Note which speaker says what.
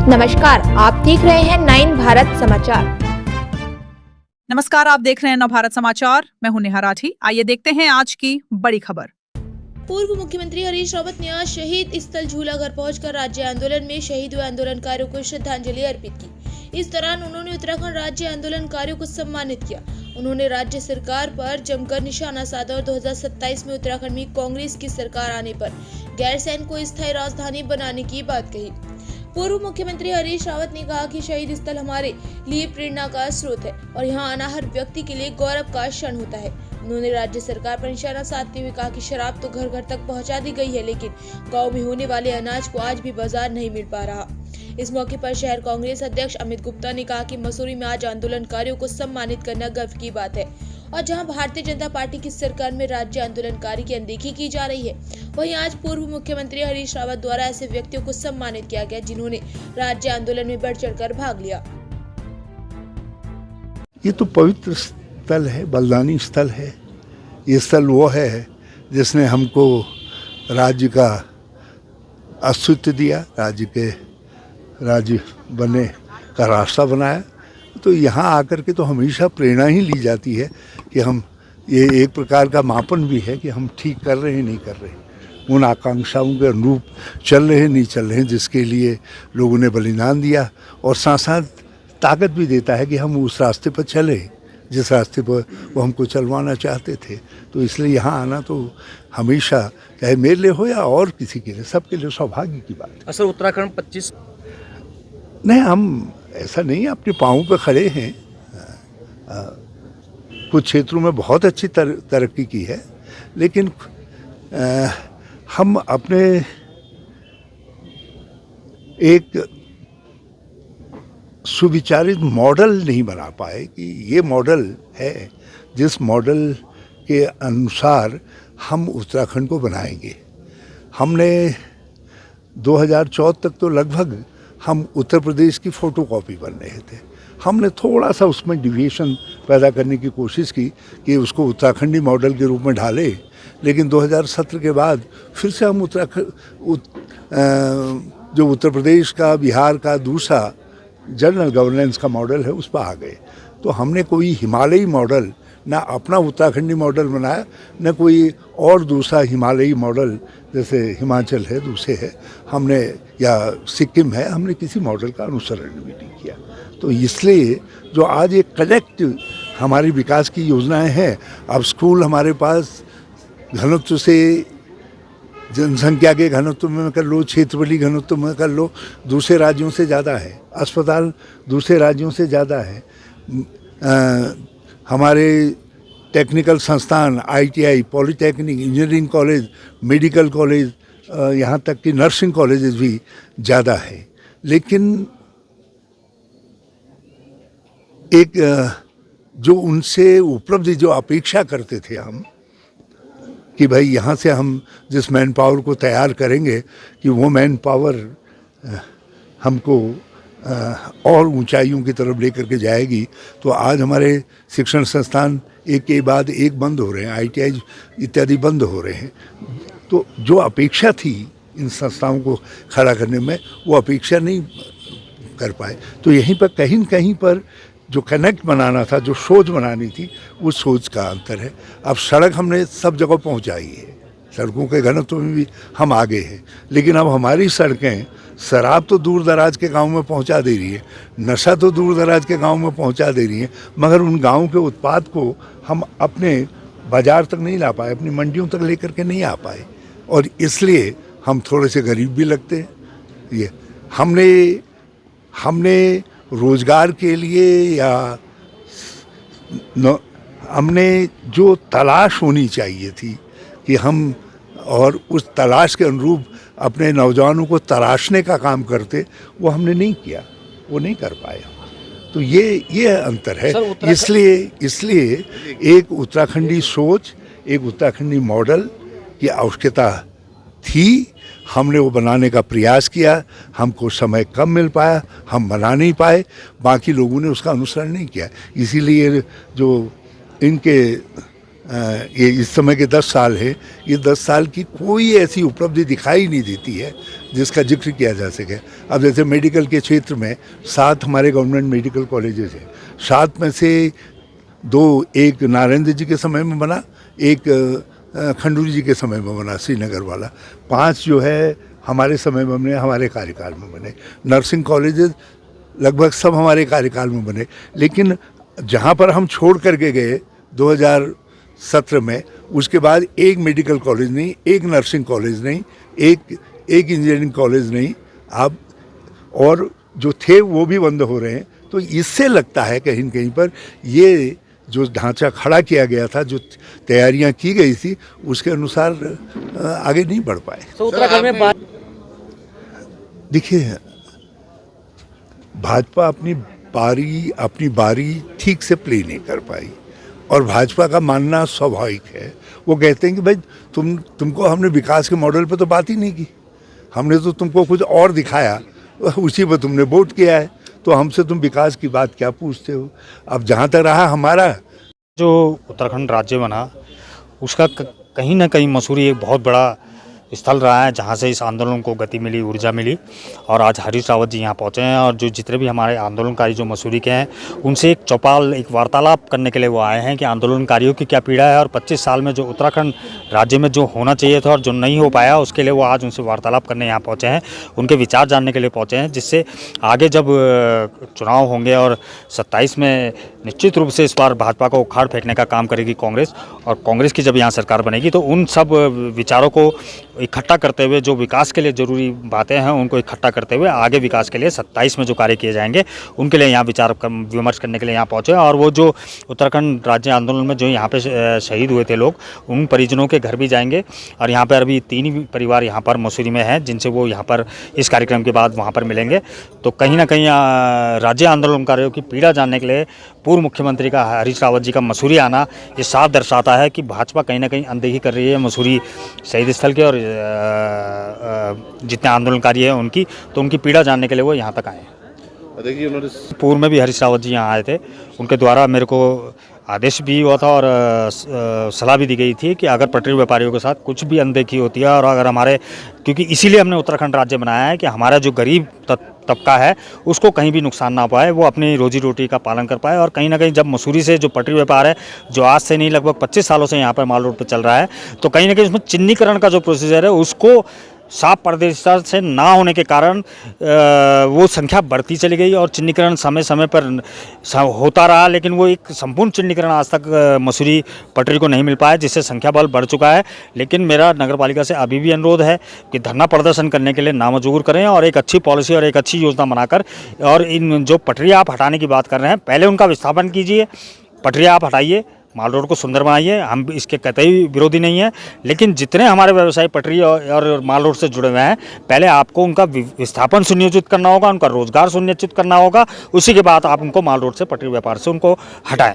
Speaker 1: नमस्कार, आप देख रहे हैं 9 भारत समाचार।
Speaker 2: नमस्कार, आप देख रहे हैं नव भारत समाचार। मैं हूं नेहा राठी। आइए देखते हैं आज की बड़ी खबर।
Speaker 3: पूर्व मुख्यमंत्री हरीश रावत ने आज शहीद स्थल झूलाघर पहुंचकर राज्य आंदोलन में शहीद हुए आंदोलनकारियों को श्रद्धांजलि अर्पित की। इस दौरान उन्होंने उत्तराखंड राज्य आंदोलनकारियों को सम्मानित किया। उन्होंने राज्य सरकार पर जमकर निशाना साधा और 2027 में उत्तराखंड में कांग्रेस की सरकार आने पर गैरसैंण को स्थायी राजधानी बनाने की बात कही। पूर्व मुख्यमंत्री हरीश रावत ने कहा कि शहीद स्थल हमारे लिए प्रेरणा का स्रोत है और यहाँ आना हर व्यक्ति के लिए गौरव का क्षण होता है। उन्होंने राज्य सरकार पर निशाना साधते हुए कहा कि शराब तो घर घर तक पहुँचा दी गई है, लेकिन गाँव में होने वाले अनाज को आज भी बाजार नहीं मिल पा रहा। इस मौके पर शहर कांग्रेस अध्यक्ष अमित गुप्ता ने कहा कि मसूरी में आज आंदोलनकारियों को सम्मानित करना गर्व की बात है और जहां भारतीय जनता पार्टी की सरकार में राज्य आंदोलनकारी की अनदेखी की जा रही है, वहीं आज पूर्व मुख्यमंत्री हरीश रावत द्वारा ऐसे व्यक्तियों को सम्मानित किया गया जिन्होंने राज्य आंदोलन में बढ़ चढ़कर भाग लिया।
Speaker 4: ये तो पवित्र स्थल है, बलिदानी स्थल है। ये स्थल वो है जिसने हमको राज्य का अस्तित्व दिया, राज्य बनने का रास्ता बनाया। तो यहाँ आकर के तो हमेशा प्रेरणा ही ली जाती है कि हम, ये एक प्रकार का मापन भी है कि हम ठीक कर रहे हैं नहीं कर रहे, उन आकांक्षाओं के अनुरूप चल रहे हैं नहीं चल रहे हैं जिसके लिए लोगों ने बलिदान दिया, और साथ साथ ताकत भी देता है कि हम उस रास्ते पर चले जिस रास्ते पर वो हमको चलवाना चाहते थे। तो इसलिए यहाँ आना तो हमेशा, चाहे मेरे लिए हो या और किसी के लिए, सबके लिए सौभाग्य की बात है।
Speaker 5: सर, उत्तराखंड 25
Speaker 4: नहीं, हम ऐसा नहीं अपने पाँव पे खड़े हैं। कुछ क्षेत्रों में बहुत अच्छी तरक्की की है, लेकिन हम अपने एक सुविचारित मॉडल नहीं बना पाए कि ये मॉडल है जिस मॉडल के अनुसार हम उत्तराखंड को बनाएंगे। हमने 2014 तक तो लगभग हम उत्तर प्रदेश की फ़ोटोकॉपी बन रहे थे। हमने थोड़ा सा उसमें डिविएशन पैदा करने की कोशिश की कि उसको उत्तराखंडी मॉडल के रूप में ढाले, लेकिन 2017 के बाद फिर से हम जो उत्तर प्रदेश का, बिहार का दूसरा जनरल गवर्नेंस का मॉडल है उस पर आ गए। तो हमने कोई हिमालयी मॉडल, ना अपना उत्तराखंडी मॉडल बनाया, न कोई और दूसरा हिमालयी मॉडल जैसे हिमाचल है, दूसरे है हमने, या सिक्किम है, हमने किसी मॉडल का अनुसरण भी नहीं किया। तो इसलिए जो आज एक कलेक्ट हमारी विकास की योजनाएं हैं, अब स्कूल हमारे पास घनत्व से, जनसंख्या के घनत्व में कर लो, क्षेत्रफलीय घनत्व में कर लो, दूसरे राज्यों से ज़्यादा है। अस्पताल दूसरे राज्यों से ज़्यादा है। हमारे टेक्निकल संस्थान, ITI, polytechnic, engineering college, medical college, यहाँ तक कि नर्सिंग कॉलेजेस भी ज़्यादा है। लेकिन एक जो उनसे उपलब्धि जो अपेक्षा करते थे हम, कि भाई यहाँ से हम जिस मैन पावर को तैयार करेंगे कि वो मैन पावर हमको और ऊंचाइयों की तरफ लेकर के जाएगी, तो आज हमारे शिक्षण संस्थान एक के बाद एक बंद हो रहे हैं, ITI इत्यादि बंद हो रहे हैं। तो जो अपेक्षा थी इन संस्थाओं को खड़ा करने में, वो अपेक्षा नहीं कर पाए। तो यहीं पर कहीं न कहीं पर जो कनेक्ट बनाना था, जो सोच बनानी थी, उस सोच का अंतर है। अब सड़क हमने सब जगह पहुंचाई है, सड़कों के घनत्व में भी हम आगे हैं, लेकिन अब हमारी सड़कें शराब तो दूर दराज के गांव में पहुंचा दे रही है, नशा तो दूर दराज के गांव में पहुंचा दे रही है, मगर उन गांव के उत्पाद को हम अपने बाजार तक नहीं ला पाए, अपनी मंडियों तक लेकर के नहीं आ पाए, और इसलिए हम थोड़े से गरीब भी लगते हैं। ये हमने रोजगार के लिए या हमने जो तलाश होनी चाहिए थी कि हम, और उस तलाश के अनुरूप अपने नौजवानों को तराशने का काम करते, वो हमने नहीं किया, वो नहीं कर पाए। तो ये अंतर है। इसलिए एक उत्तराखंडी सोच, एक उत्तराखंडी मॉडल की आवश्यकता थी। हमने वो बनाने का प्रयास किया, हमको समय कम मिल पाया, हम बना नहीं पाए, बाकी लोगों ने उसका अनुसरण नहीं किया। इसीलिए जो इनके ये इस समय के 10 साल है, ये 10 साल की कोई ऐसी उपलब्धि दिखाई नहीं देती है जिसका जिक्र किया जा सके। अब जैसे मेडिकल के क्षेत्र में 7 हमारे गवर्नमेंट मेडिकल कॉलेजेस हैं। 7 में से 2 एक नारायण जी के समय में बना, एक खंडूरी जी के समय में बना श्रीनगर वाला। 5 जो है हमारे समय में बने, हमारे कार्यकाल में बने। नर्सिंग कॉलेजेस लगभग सब हमारे कार्यकाल में बने। लेकिन जहाँ पर हम छोड़ करके गए 2017 में, उसके बाद एक मेडिकल कॉलेज नहीं, एक नर्सिंग कॉलेज नहीं, एक इंजीनियरिंग कॉलेज नहीं, अब और जो थे वो भी बंद हो रहे हैं। तो इससे लगता है कहीं न कहीं पर ये जो ढांचा खड़ा किया गया था, जो तैयारियां की गई थी, उसके अनुसार आगे नहीं बढ़ पाए।
Speaker 5: तो उत्तराखंड में
Speaker 4: देखिए, भाजपा अपनी बारी ठीक से प्ले नहीं कर पाई, और भाजपा का मानना स्वाभाविक है। वो कहते हैं कि भाई तुमको हमने विकास के मॉडल पे तो बात ही नहीं की, हमने तो तुमको कुछ और दिखाया, उसी पर तुमने वोट किया है, तो हमसे तुम विकास की बात क्या पूछते हो। अब जहाँ तक रहा हमारा
Speaker 5: जो उत्तराखंड राज्य बना, उसका कहीं ना कहीं मसूरी एक बहुत बड़ा स्थल रहा है जहाँ से इस आंदोलन को गति मिली, ऊर्जा मिली। और आज हरीश रावत जी यहाँ पहुँचे हैं, और जो जितने भी हमारे आंदोलनकारी जो मसूरी के हैं, उनसे एक चौपाल, एक वार्तालाप करने के लिए वो आए हैं कि आंदोलनकारियों की क्या पीड़ा है, और 25 साल में जो उत्तराखंड राज्य में जो होना चाहिए था और जो नहीं हो पाया, उसके लिए वो आज उनसे वार्तालाप करने यहाँ पहुँचे हैं, उनके विचार जानने के लिए पहुँचे हैं, जिससे आगे जब चुनाव होंगे और 27 में निश्चित रूप से इस बार भाजपा को उखाड़ फेंकने का काम करेगी कांग्रेस, और कांग्रेस की जब यहाँ सरकार बनेगी तो उन सब विचारों को इकट्ठा करते हुए, जो विकास के लिए ज़रूरी बातें हैं उनको इकट्ठा करते हुए आगे विकास के लिए 27 में जो कार्य किए जाएंगे, उनके लिए यहाँ विचार विमर्श करने के लिए यहाँ पहुँचे। और वो जो उत्तराखंड राज्य आंदोलन में जो यहाँ पे शहीद हुए थे लोग, उन परिजनों के घर भी जाएंगे। और यहाँ पर अभी 3 ही परिवार यहाँ पर मसूरी में हैं, जिनसे वो यहाँ पर इस कार्यक्रम के बाद वहाँ पर मिलेंगे। तो कहीं ना कहीं राज्य आंदोलनकारियों की पीड़ा जानने के लिए पूर्व मुख्यमंत्री का हरीश रावत जी का मसूरी आना ये साफ दर्शाता है कि भाजपा कहीं ना कहीं अनदेखी कर रही है मसूरी शहीद स्थल के और जितने आंदोलनकारी हैं उनकी, तो उनकी पीड़ा जानने के लिए वो यहाँ तक आए हैं।
Speaker 6: देखिए, उन्होंने
Speaker 5: पूर्व में भी हरीश रावत जी यहाँ आए थे, उनके द्वारा मेरे को आदेश भी हुआ था और सलाह भी दी गई थी कि अगर पटरी व्यापारियों के साथ कुछ भी अनदेखी होती है, और अगर हमारे, क्योंकि इसीलिए हमने उत्तराखंड राज्य बनाया है कि हमारा जो गरीब तबका है उसको कहीं भी नुकसान ना पाए, वो अपनी रोजी रोटी का पालन कर पाए। और कहीं ना कहीं जब मसूरी से जो पटरी व्यापार है, जो आज से नहीं लगभग 25 सालों से यहाँ पर माल रोड पर चल रहा है, तो कहीं ना कहीं उसमें चिन्हीकरण का जो प्रोसीजर है उसको साफ पारदर्शिता से ना होने के कारण वो संख्या बढ़ती चली गई, और चिन्हीकरण समय समय पर होता रहा, लेकिन वो एक संपूर्ण चिन्हीकरण आज तक मसूरी पटरी को नहीं मिल पाया, जिससे संख्या बल बढ़ चुका है। लेकिन मेरा नगर पालिका से अभी भी अनुरोध है कि धरना प्रदर्शन करने के लिए नामंजूर करें, और एक अच्छी पॉलिसी और एक अच्छी योजना बनाकर, और इन जो पटरी आप हटाने की बात कर रहे हैं, पहले उनका विस्थापन कीजिए, पटरी आप हटाइए, माल रोड को सुंदर बनाइए, हम इसके कतई विरोधी नहीं है। लेकिन जितने हमारे व्यवसायी पटरी और माल रोड से जुड़े हुए हैं, पहले आपको उनका विस्थापन सुनियोजित करना होगा, उनका रोजगार सुनिश्चित करना होगा, उसी के बाद आप उनको माल रोड से, पटरी व्यापार से उनको हटाएं।